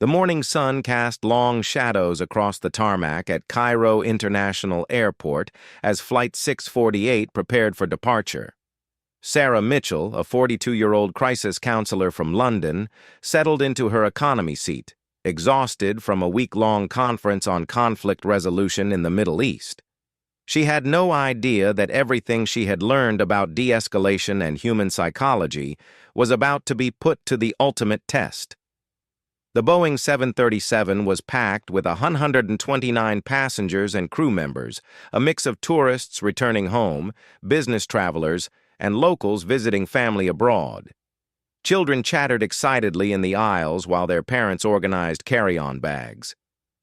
The morning sun cast long shadows across the tarmac at Cairo International Airport as Flight 648 prepared for departure. Sarah Mitchell, a 42-year-old crisis counselor from London, settled into her economy seat, exhausted from a week-long conference on conflict resolution in the Middle East. She had no idea that everything she had learned about de-escalation and human psychology was about to be put to the ultimate test. The Boeing 737 was packed with 129 passengers and crew members, a mix of tourists returning home, business travelers, and locals visiting family abroad. Children chattered excitedly in the aisles while their parents organized carry-on bags.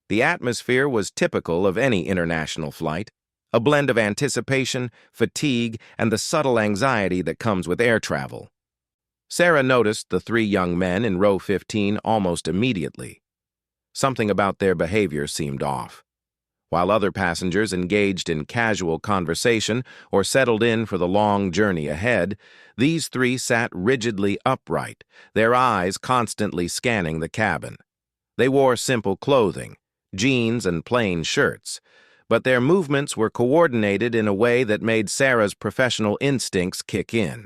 The atmosphere was typical of any international flight, a blend of anticipation, fatigue, and the subtle anxiety that comes with air travel. Sarah noticed the three young men in row 15 almost immediately. Something about their behavior seemed off. While other passengers engaged in casual conversation or settled in for the long journey ahead, these three sat rigidly upright, their eyes constantly scanning the cabin. They wore simple clothing, jeans and plain shirts, but their movements were coordinated in a way that made Sarah's professional instincts kick in.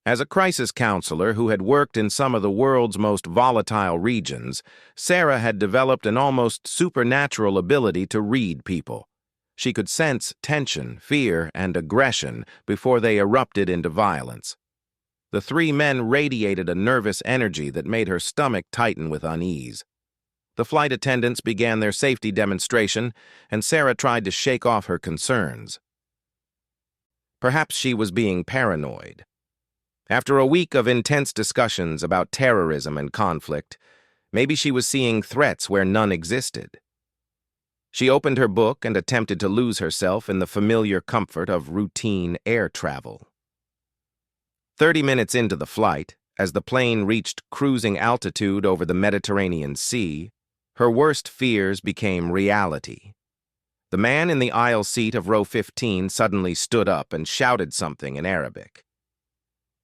As a crisis counselor who had worked in some of the world's most volatile regions, Sarah had developed an almost supernatural ability to read people. She could sense tension, fear, and aggression before they erupted into violence. The three men radiated a nervous energy that made her stomach tighten with unease. The flight attendants began their safety demonstration, and Sarah tried to shake off her concerns. Perhaps she was being paranoid. After a week of intense discussions about terrorism and conflict, maybe she was seeing threats where none existed. She opened her book and attempted to lose herself in the familiar comfort of routine air travel. 30 minutes into the flight, as the plane reached cruising altitude over the Mediterranean Sea, her worst fears became reality. The man in the aisle seat of row 15 suddenly stood up and shouted something in Arabic.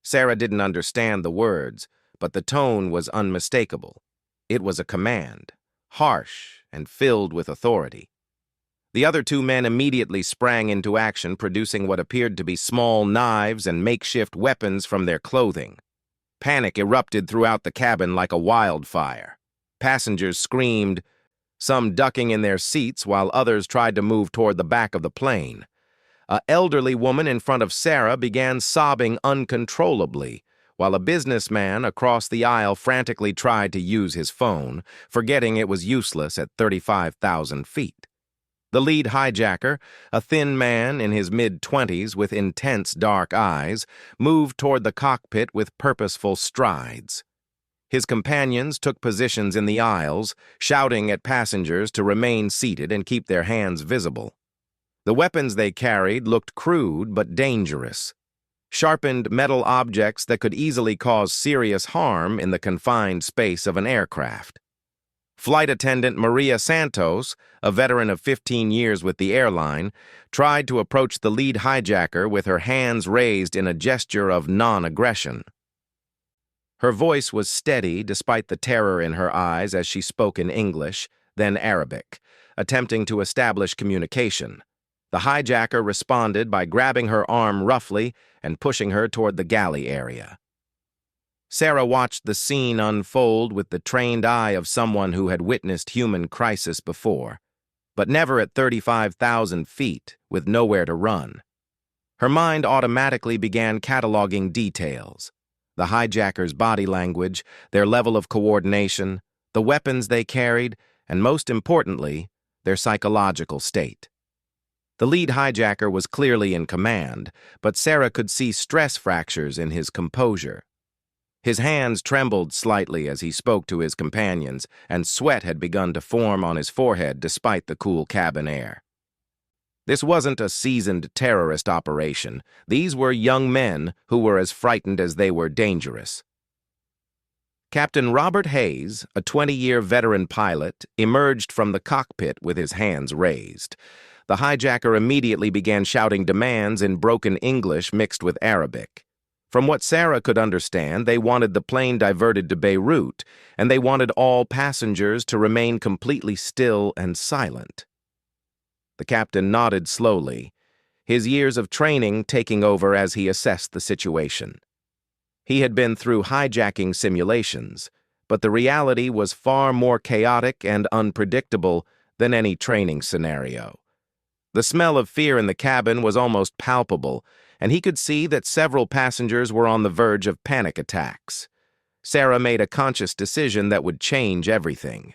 Sarah didn't understand the words, but the tone was unmistakable. It was a command, harsh and filled with authority. The other two men immediately sprang into action, producing what appeared to be small knives and makeshift weapons from their clothing. Panic erupted throughout the cabin like a wildfire. Passengers screamed, some ducking in their seats while others tried to move toward the back of the plane. An elderly woman in front of Sarah began sobbing uncontrollably, while a businessman across the aisle frantically tried to use his phone, forgetting it was useless at 35,000 feet. The lead hijacker, a thin man in his mid-20s with intense dark eyes, moved toward the cockpit with purposeful strides. His companions took positions in the aisles, shouting at passengers to remain seated and keep their hands visible. The weapons they carried looked crude but dangerous. Sharpened metal objects that could easily cause serious harm in the confined space of an aircraft. Flight attendant Maria Santos, a veteran of 15 years with the airline, tried to approach the lead hijacker with her hands raised in a gesture of non-aggression. Her voice was steady despite the terror in her eyes as she spoke in English, then Arabic, attempting to establish communication. The hijacker responded by grabbing her arm roughly and pushing her toward the galley area. Sarah watched the scene unfold with the trained eye of someone who had witnessed human crisis before, but never at 35,000 feet with nowhere to run. Her mind automatically began cataloging details: the hijacker's body language, their level of coordination, the weapons they carried, and most importantly, their psychological state. The lead hijacker was clearly in command, but Sarah could see stress fractures in his composure. His hands trembled slightly as he spoke to his companions, and sweat had begun to form on his forehead despite the cool cabin air. This wasn't a seasoned terrorist operation. These were young men who were as frightened as they were dangerous. Captain Robert Hayes, a 20-year veteran pilot, emerged from the cockpit with his hands raised. The hijacker immediately began shouting demands in broken English mixed with Arabic. From what Sarah could understand, they wanted the plane diverted to Beirut, and they wanted all passengers to remain completely still and silent. The captain nodded slowly, his years of training taking over as he assessed the situation. He had been through hijacking simulations, but the reality was far more chaotic and unpredictable than any training scenario. The smell of fear in the cabin was almost palpable, and he could see that several passengers were on the verge of panic attacks. Sarah made a conscious decision that would change everything.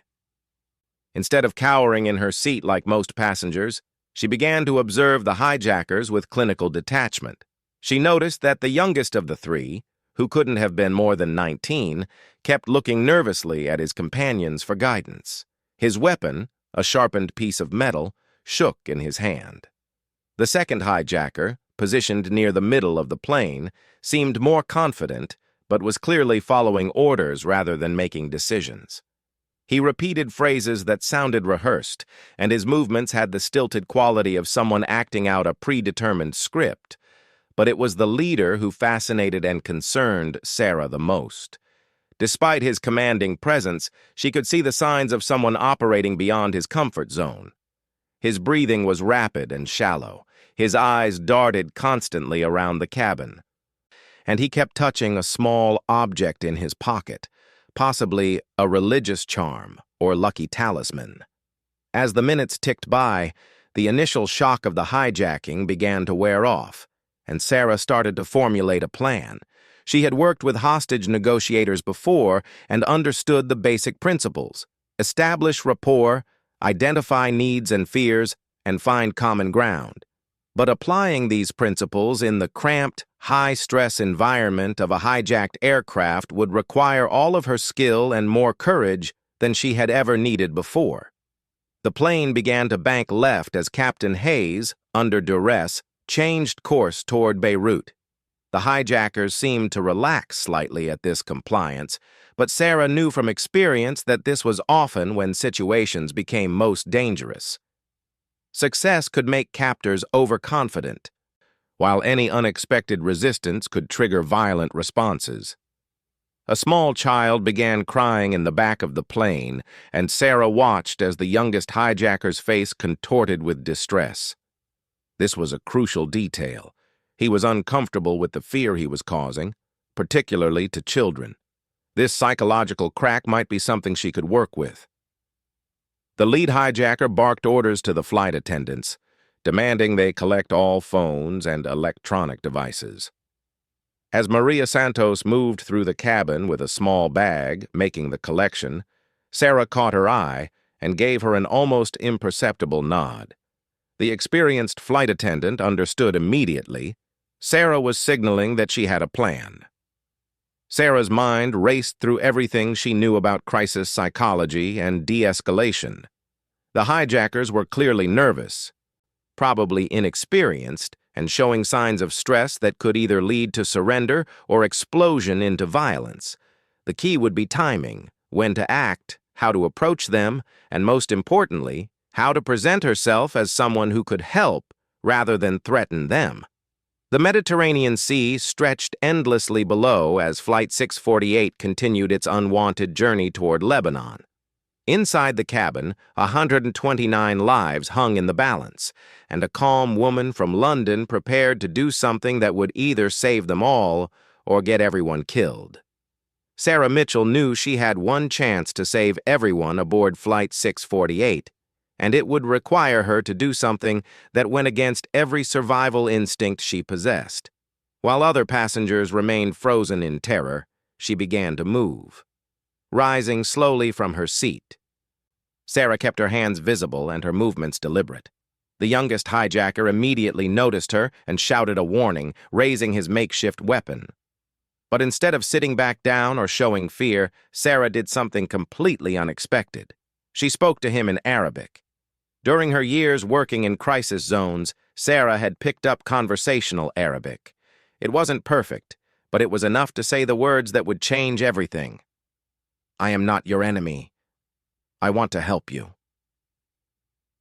Instead of cowering in her seat like most passengers, she began to observe the hijackers with clinical detachment. She noticed that the youngest of the three, who couldn't have been more than 19, kept looking nervously at his companions for guidance. His weapon, a sharpened piece of metal, shook in his hand. The second hijacker, positioned near the middle of the plane, seemed more confident, but was clearly following orders rather than making decisions. He repeated phrases that sounded rehearsed, and his movements had the stilted quality of someone acting out a predetermined script. But it was the leader who fascinated and concerned Sarah the most. Despite his commanding presence, she could see the signs of someone operating beyond his comfort zone. His breathing was rapid and shallow. His eyes darted constantly around the cabin. And he kept touching a small object in his pocket, possibly a religious charm or lucky talisman. As the minutes ticked by, the initial shock of the hijacking began to wear off, and Sarah started to formulate a plan. She had worked with hostage negotiators before and understood the basic principles: establish rapport, identify needs and fears, and find common ground. But applying these principles in the cramped, high-stress environment of a hijacked aircraft would require all of her skill and more courage than she had ever needed before. The plane began to bank left as Captain Hayes, under duress, changed course toward Beirut. The hijackers seemed to relax slightly at this compliance, but Sarah knew from experience that this was often when situations became most dangerous. Success could make captors overconfident, while any unexpected resistance could trigger violent responses. A small child began crying in the back of the plane, and Sarah watched as the youngest hijacker's face contorted with distress. This was a crucial detail. He was uncomfortable with the fear he was causing, particularly to children. This psychological crack might be something she could work with. The lead hijacker barked orders to the flight attendants, demanding they collect all phones and electronic devices. As Maria Santos moved through the cabin with a small bag, making the collection, Sarah caught her eye and gave her an almost imperceptible nod. The experienced flight attendant understood immediately. Sarah was signaling that she had a plan. Sarah's mind raced through everything she knew about crisis psychology and de-escalation. The hijackers were clearly nervous, probably inexperienced, and showing signs of stress that could either lead to surrender or explosion into violence. The key would be timing, when to act, how to approach them, and most importantly, how to present herself as someone who could help rather than threaten them. The Mediterranean Sea stretched endlessly below as Flight 648 continued its unwanted journey toward Lebanon. Inside the cabin, 129 lives hung in the balance, and a calm woman from London prepared to do something that would either save them all or get everyone killed. Sarah Mitchell knew she had one chance to save everyone aboard Flight 648, and it would require her to do something that went against every survival instinct she possessed. While other passengers remained frozen in terror, she began to move, rising slowly from her seat. Sarah kept her hands visible and her movements deliberate. The youngest hijacker immediately noticed her and shouted a warning, raising his makeshift weapon. But instead of sitting back down or showing fear, Sarah did something completely unexpected. She spoke to him in Arabic. During her years working in crisis zones, Sarah had picked up conversational Arabic. It wasn't perfect, but it was enough to say the words that would change everything. "I am not your enemy. I want to help you."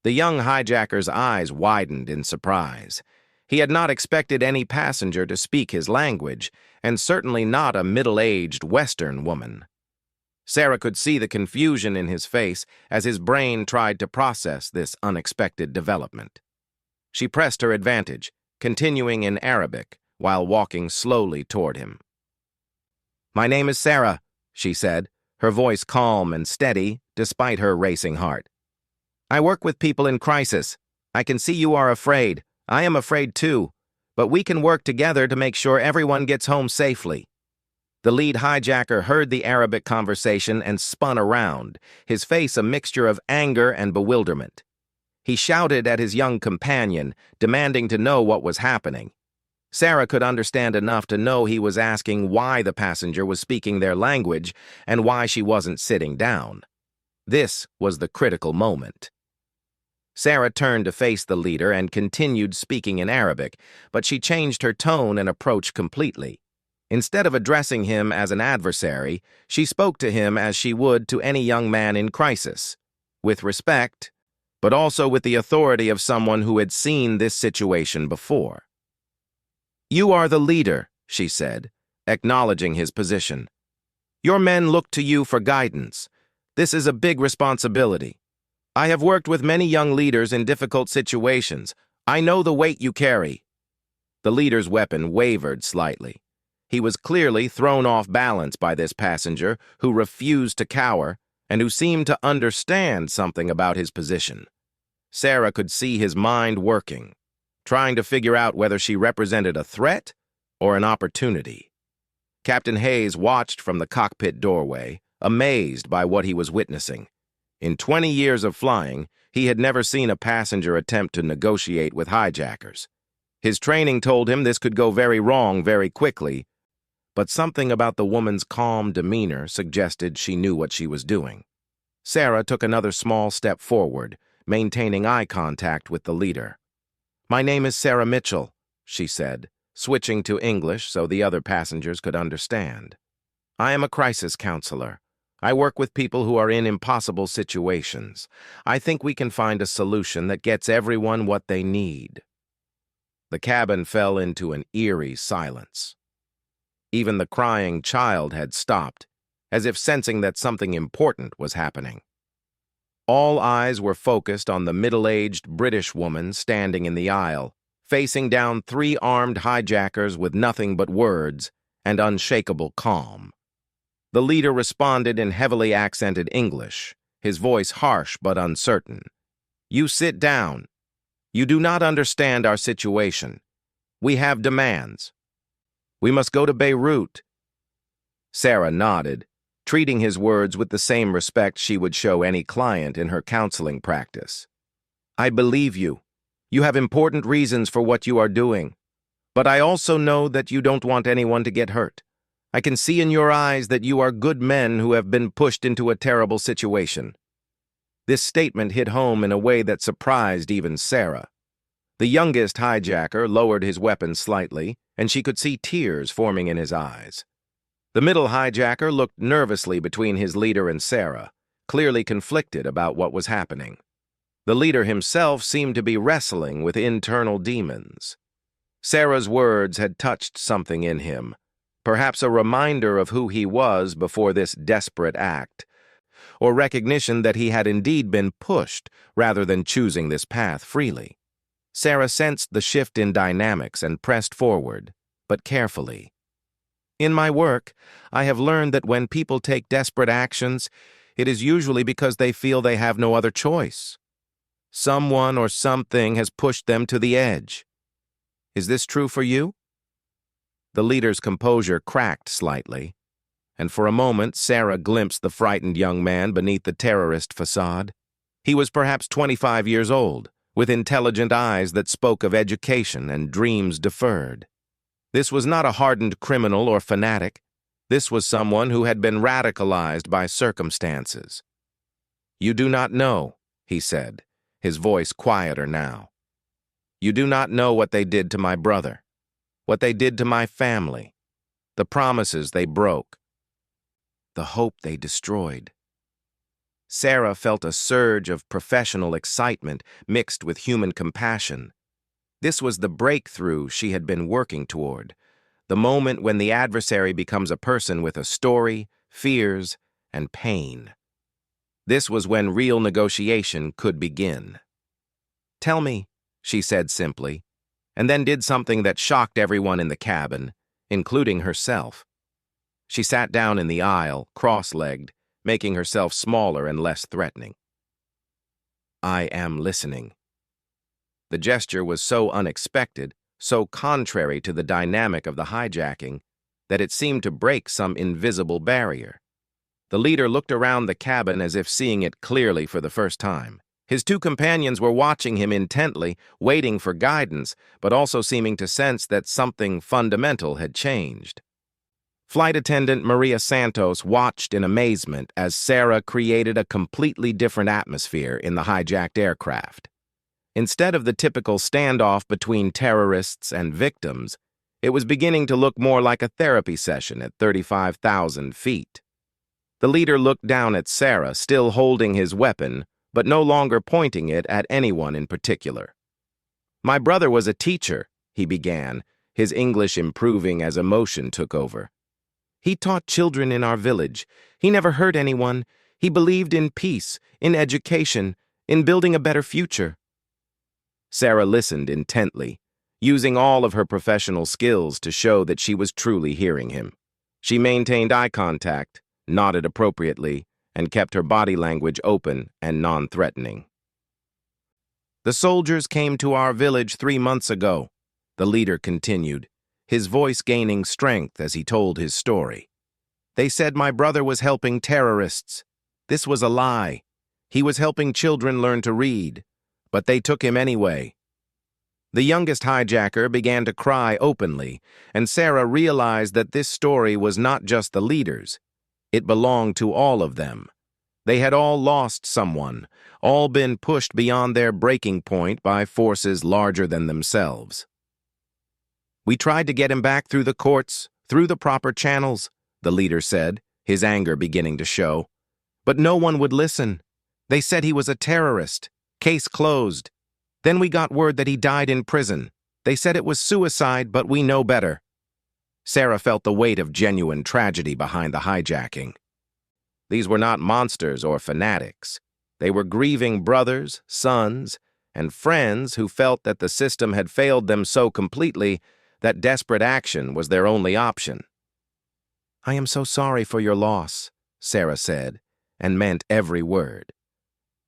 The young hijacker's eyes widened in surprise. He had not expected any passenger to speak his language, and certainly not a middle-aged Western woman. Sarah could see the confusion in his face as his brain tried to process this unexpected development. She pressed her advantage, continuing in Arabic, while walking slowly toward him. "My name is Sarah," she said, her voice calm and steady despite her racing heart. "I work with people in crisis. I can see you are afraid. I am afraid too, but we can work together to make sure everyone gets home safely." The lead hijacker heard the Arabic conversation and spun around, his face a mixture of anger and bewilderment. He shouted at his young companion, demanding to know what was happening. Sarah could understand enough to know he was asking why the passenger was speaking their language and why she wasn't sitting down. This was the critical moment. Sarah turned to face the leader and continued speaking in Arabic, but she changed her tone and approach completely. Instead of addressing him as an adversary, she spoke to him as she would to any young man in crisis, with respect, but also with the authority of someone who had seen this situation before. "You are the leader," she said, acknowledging his position. "Your men look to you for guidance. This is a big responsibility. I have worked with many young leaders in difficult situations. I know the weight you carry." The leader's weapon wavered slightly. He was clearly thrown off balance by this passenger who refused to cower and who seemed to understand something about his position. Sarah could see his mind working, trying to figure out whether she represented a threat or an opportunity. Captain Hayes watched from the cockpit doorway, amazed by what he was witnessing. In 20 years of flying, he had never seen a passenger attempt to negotiate with hijackers. His training told him this could go very wrong very quickly, but something about the woman's calm demeanor suggested she knew what she was doing. Sarah took another small step forward, maintaining eye contact with the leader. "My name is Sarah Mitchell," she said, switching to English so the other passengers could understand. "I am a crisis counselor. I work with people who are in impossible situations. I think we can find a solution that gets everyone what they need." The cabin fell into an eerie silence. Even the crying child had stopped, as if sensing that something important was happening. All eyes were focused on the middle-aged British woman standing in the aisle, facing down 3 armed hijackers with nothing but words and unshakable calm. The leader responded in heavily accented English, his voice harsh but uncertain. "You sit down. You do not understand our situation. We have demands. We must go to Beirut." Sarah nodded, treating his words with the same respect she would show any client in her counseling practice. "I believe you. You have important reasons for what you are doing. But I also know that you don't want anyone to get hurt. I can see in your eyes that you are good men who have been pushed into a terrible situation." This statement hit home in a way that surprised even Sarah. The youngest hijacker lowered his weapon slightly, and she could see tears forming in his eyes. The middle hijacker looked nervously between his leader and Sarah, clearly conflicted about what was happening. The leader himself seemed to be wrestling with internal demons. Sarah's words had touched something in him, perhaps a reminder of who he was before this desperate act, or recognition that he had indeed been pushed rather than choosing this path freely. Sarah sensed the shift in dynamics and pressed forward, but carefully. "In my work, I have learned that when people take desperate actions, it is usually because they feel they have no other choice. Someone or something has pushed them to the edge. Is this true for you?" The leader's composure cracked slightly, and for a moment Sarah glimpsed the frightened young man beneath the terrorist facade. He was perhaps 25 years old, with intelligent eyes that spoke of education and dreams deferred. This was not a hardened criminal or fanatic. This was someone who had been radicalized by circumstances. "You do not know," he said, his voice quieter now. "You do not know what they did to my brother, what they did to my family, the promises they broke, the hope they destroyed." Sarah felt a surge of professional excitement mixed with human compassion. This was the breakthrough she had been working toward, the moment when the adversary becomes a person with a story, fears, and pain. This was when real negotiation could begin. "Tell me," she said simply, and then did something that shocked everyone in the cabin, including herself. She sat down in the aisle, cross-legged, making herself smaller and less threatening. "I am listening." The gesture was so unexpected, so contrary to the dynamic of the hijacking, that it seemed to break some invisible barrier. The leader looked around the cabin as if seeing it clearly for the first time. His two companions were watching him intently, waiting for guidance, but also seeming to sense that something fundamental had changed. Flight attendant Maria Santos watched in amazement as Sarah created a completely different atmosphere in the hijacked aircraft. Instead of the typical standoff between terrorists and victims, it was beginning to look more like a therapy session at 35,000 feet. The leader looked down at Sarah, still holding his weapon, but no longer pointing it at anyone in particular. "My brother was a teacher," he began, his English improving as emotion took over. "He taught children in our village. He never hurt anyone. He believed in peace, in education, in building a better future." Sarah listened intently, using all of her professional skills to show that she was truly hearing him. She maintained eye contact, nodded appropriately, and kept her body language open and non-threatening. "The soldiers came to our village 3 months ago," the leader continued, his voice gaining strength as he told his story. "They said my brother was helping terrorists. This was a lie. He was helping children learn to read, but they took him anyway." The youngest hijacker began to cry openly, and Sarah realized that this story was not just the leader's. It belonged to all of them. They had all lost someone, all been pushed beyond their breaking point by forces larger than themselves. "We tried to get him back through the courts, through the proper channels," the leader said, his anger beginning to show. "But no one would listen. They said he was a terrorist. Case closed. Then we got word that he died in prison. They said it was suicide, but we know better." Sarah felt the weight of genuine tragedy behind the hijacking. These were not monsters or fanatics. They were grieving brothers, sons, and friends who felt that the system had failed them so completely that desperate action was their only option. "I am so sorry for your loss," Sarah said, and meant every word.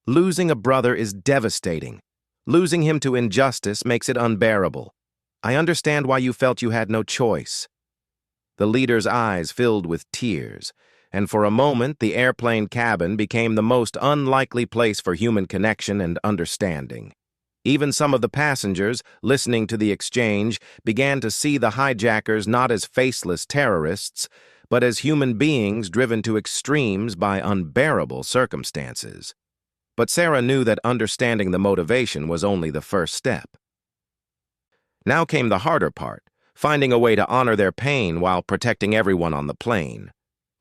"Losing a brother is devastating. Losing him to injustice makes it unbearable. I understand why you felt you had no choice." The leader's eyes filled with tears, and for a moment the airplane cabin became the most unlikely place for human connection and understanding. Even some of the passengers, listening to the exchange, began to see the hijackers not as faceless terrorists, but as human beings driven to extremes by unbearable circumstances. But Sarah knew that understanding the motivation was only the first step. Now came the harder part, finding a way to honor their pain while protecting everyone on the plane.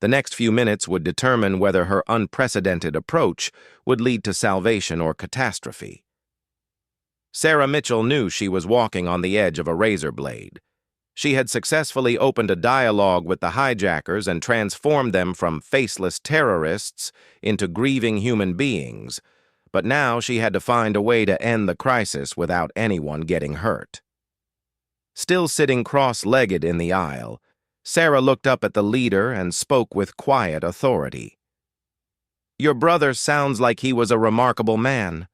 The next few minutes would determine whether her unprecedented approach would lead to salvation or catastrophe. Sarah Mitchell knew she was walking on the edge of a razor blade. She had successfully opened a dialogue with the hijackers and transformed them from faceless terrorists into grieving human beings, but now she had to find a way to end the crisis without anyone getting hurt. Still sitting cross-legged in the aisle, Sarah looked up at the leader and spoke with quiet authority. "Your brother sounds like he was a remarkable man.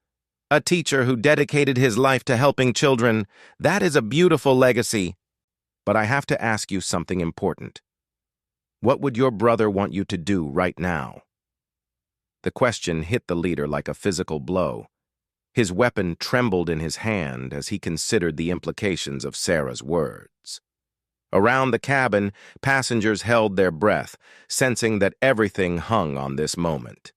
A teacher who dedicated his life to helping children. That is a beautiful legacy. But I have to ask you something important. What would your brother want you to do right now?" The question hit the leader like a physical blow. His weapon trembled in his hand as he considered the implications of Sarah's words. Around the cabin, passengers held their breath, sensing that everything hung on this moment.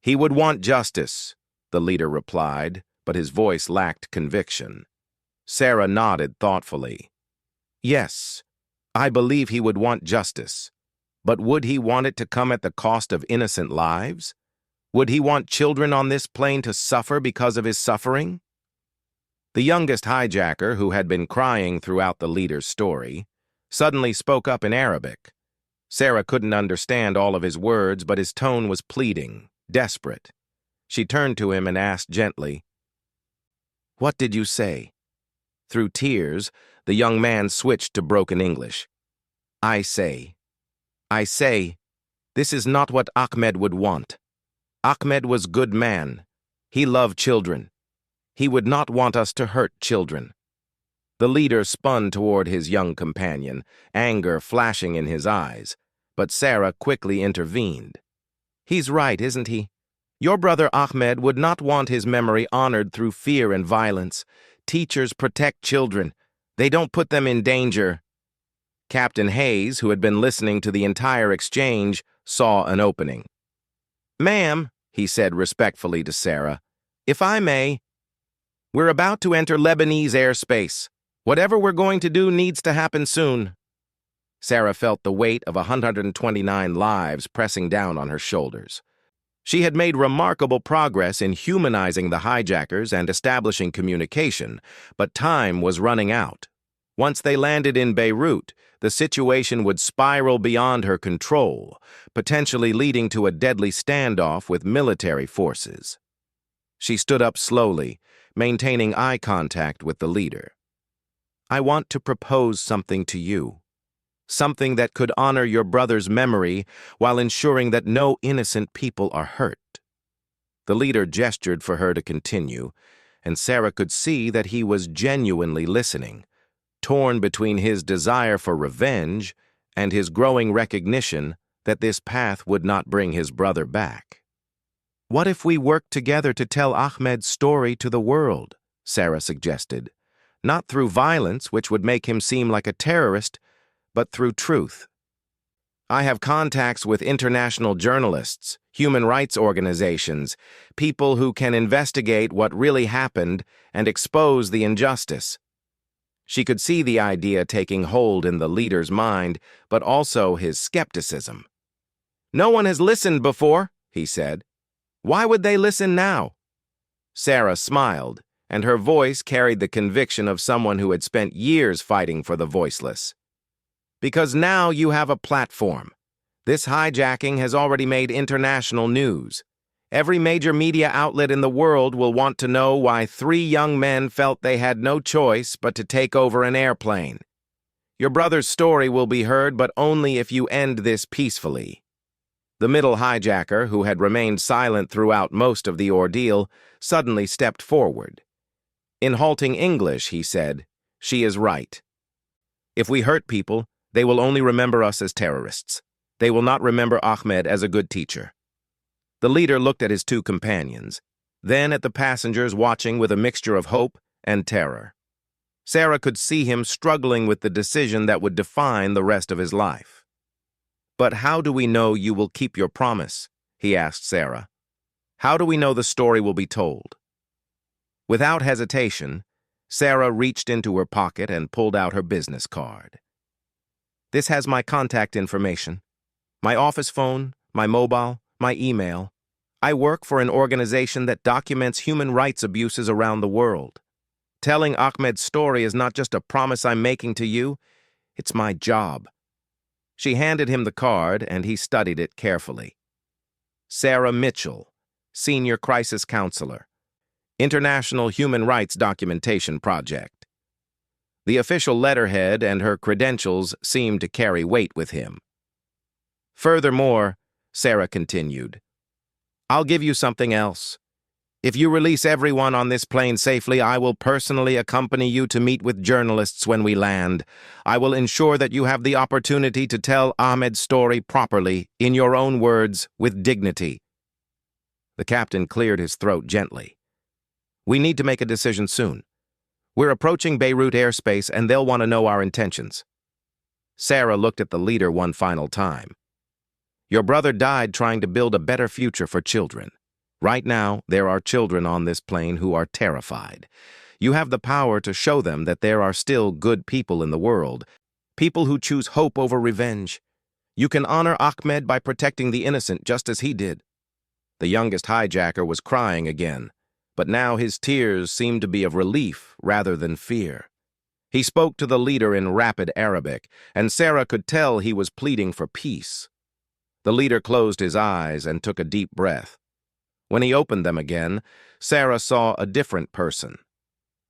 "He would want justice," the leader replied, but his voice lacked conviction. Sarah nodded thoughtfully. "Yes, I believe he would want justice. But would he want it to come at the cost of innocent lives? Would he want children on this plane to suffer because of his suffering?" The youngest hijacker, who had been crying throughout the leader's story, suddenly spoke up in Arabic. Sarah couldn't understand all of his words, but his tone was pleading, desperate. She turned to him and asked gently, "What did you say?" Through tears, the young man switched to broken English. I say, this is not what Ahmed would want. Ahmed was good man. He loved children. He would not want us to hurt children." The leader spun toward his young companion, anger flashing in his eyes, but Sarah quickly intervened. "He's right, isn't he? Your brother Ahmed would not want his memory honored through fear and violence. Teachers protect children. They don't put them in danger." Captain Hayes, who had been listening to the entire exchange, saw an opening. "Ma'am," he said respectfully to Sarah, "if I may, we're about to enter Lebanese airspace. Whatever we're going to do needs to happen soon." Sarah felt the weight of 129 lives pressing down on her shoulders. She had made remarkable progress in humanizing the hijackers and establishing communication, but time was running out. Once they landed in Beirut, the situation would spiral beyond her control, potentially leading to a deadly standoff with military forces. She stood up slowly, maintaining eye contact with the leader. "I want to propose something to you. Something that could honor your brother's memory while ensuring that no innocent people are hurt." The leader gestured for her to continue, and Sarah could see that he was genuinely listening, torn between his desire for revenge and his growing recognition that this path would not bring his brother back. "What if we worked together to tell Ahmed's story to the world?" Sarah suggested. "Not through violence, which would make him seem like a terrorist, but through truth. I have contacts with international journalists, human rights organizations, people who can investigate what really happened and expose the injustice." She could see the idea taking hold in the leader's mind, but also his skepticism. "No one has listened before," he said. "Why would they listen now?" Sarah smiled, and her voice carried the conviction of someone who had spent years fighting for the voiceless. "Because now you have a platform. This hijacking has already made international news. Every major media outlet in the world will want to know why 3 young men felt they had no choice but to take over an airplane. Your brother's story will be heard, but only if you end this peacefully." The middle hijacker, who had remained silent throughout most of the ordeal, suddenly stepped forward. In halting English, he said, "She is right. If we hurt people, they will only remember us as terrorists. They will not remember Ahmed as a good teacher." The leader looked at his 2 companions, then at the passengers watching with a mixture of hope and terror. Sarah could see him struggling with the decision that would define the rest of his life. "But how do we know you will keep your promise?" he asked Sarah. "How do we know the story will be told?" Without hesitation, Sarah reached into her pocket and pulled out her business card. "This has my contact information, my office phone, my mobile, my email. I work for an organization that documents human rights abuses around the world. Telling Ahmed's story is not just a promise I'm making to you, it's my job." She handed him the card, and he studied it carefully. Sarah Mitchell, Senior Crisis Counselor, International Human Rights Documentation Project. The official letterhead and her credentials seemed to carry weight with him. "Furthermore," Sarah continued, "I'll give you something else. If you release everyone on this plane safely, I will personally accompany you to meet with journalists when we land. I will ensure that you have the opportunity to tell Ahmed's story properly, in your own words, with dignity." The captain cleared his throat gently. "We need to make a decision soon. We're approaching Beirut airspace, and they'll want to know our intentions." Sarah looked at the leader one final time. "Your brother died trying to build a better future for children. Right now, there are children on this plane who are terrified. You have the power to show them that there are still good people in the world, people who choose hope over revenge. You can honor Ahmed by protecting the innocent just as he did." The youngest hijacker was crying again, but now his tears seemed to be of relief rather than fear. He spoke to the leader in rapid Arabic, and Sarah could tell he was pleading for peace. The leader closed his eyes and took a deep breath. When he opened them again, Sarah saw a different person.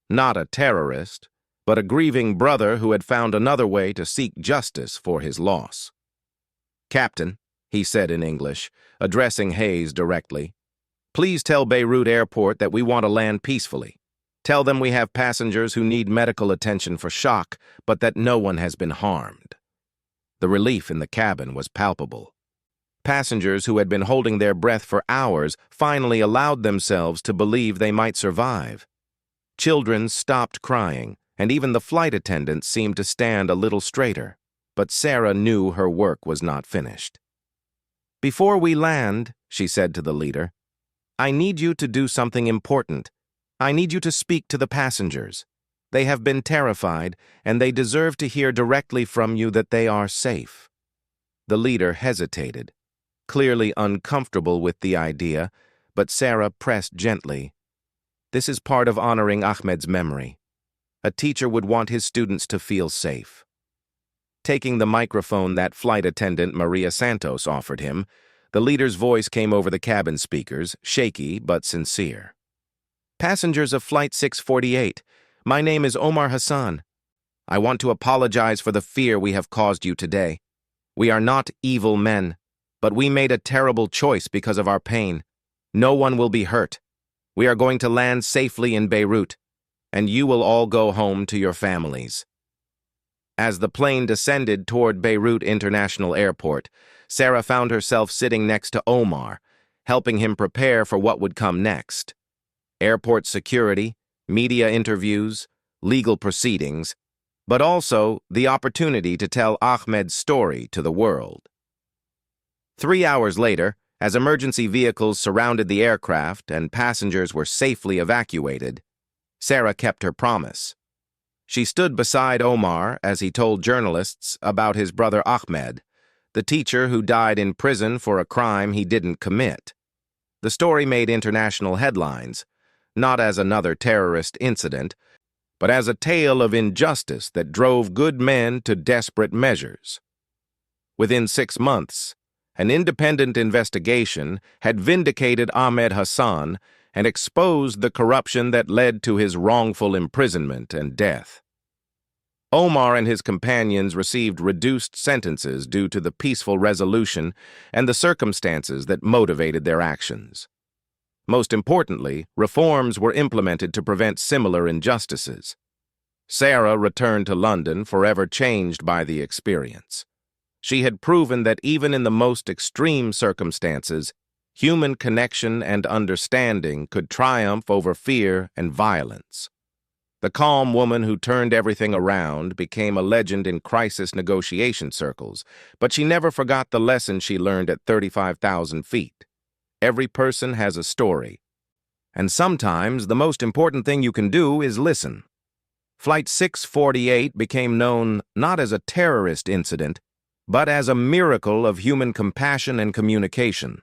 Not a terrorist, but a grieving brother who had found another way to seek justice for his loss. "Captain," he said in English, addressing Hayes directly, "please tell Beirut Airport that we want to land peacefully. Tell them we have passengers who need medical attention for shock, but that no one has been harmed." The relief in the cabin was palpable. Passengers who had been holding their breath for hours finally allowed themselves to believe they might survive. Children stopped crying, and even the flight attendants seemed to stand a little straighter. But Sarah knew her work was not finished. "Before we land," she said to the leader, "I need you to do something important. I need you to speak to the passengers. They have been terrified, and they deserve to hear directly from you that they are safe." The leader hesitated, clearly uncomfortable with the idea, but Sarah pressed gently. "This is part of honoring Ahmed's memory. A teacher would want his students to feel safe." Taking the microphone that flight attendant Maria Santos offered him, the leader's voice came over the cabin speakers, shaky but sincere. "Passengers of Flight 648, my name is Omar Hassan. I want to apologize for the fear we have caused you today. We are not evil men, but we made a terrible choice because of our pain. No one will be hurt. We are going to land safely in Beirut, and you will all go home to your families." As the plane descended toward Beirut International Airport, Sarah found herself sitting next to Omar, helping him prepare for what would come next. Airport security, media interviews, legal proceedings, but also the opportunity to tell Ahmed's story to the world. 3 hours later, as emergency vehicles surrounded the aircraft and passengers were safely evacuated, Sarah kept her promise. She stood beside Omar as he told journalists about his brother Ahmed, the teacher who died in prison for a crime he didn't commit. The story made international headlines, not as another terrorist incident, but as a tale of injustice that drove good men to desperate measures. Within 6 months, an independent investigation had vindicated Ahmed Hassan and exposed the corruption that led to his wrongful imprisonment and death. Omar and his companions received reduced sentences due to the peaceful resolution and the circumstances that motivated their actions. Most importantly, reforms were implemented to prevent similar injustices. Sarah returned to London forever changed by the experience. She had proven that even in the most extreme circumstances, human connection and understanding could triumph over fear and violence. The calm woman who turned everything around became a legend in crisis negotiation circles, but she never forgot the lesson she learned at 35,000 feet. Every person has a story, and sometimes the most important thing you can do is listen. Flight 648 became known not as a terrorist incident, but as a miracle of human compassion and communication.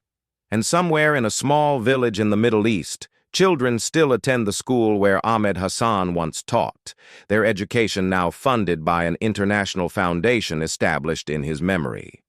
And somewhere in a small village in the Middle East, children still attend the school where Ahmed Hassan once taught, their education now funded by an international foundation established in his memory.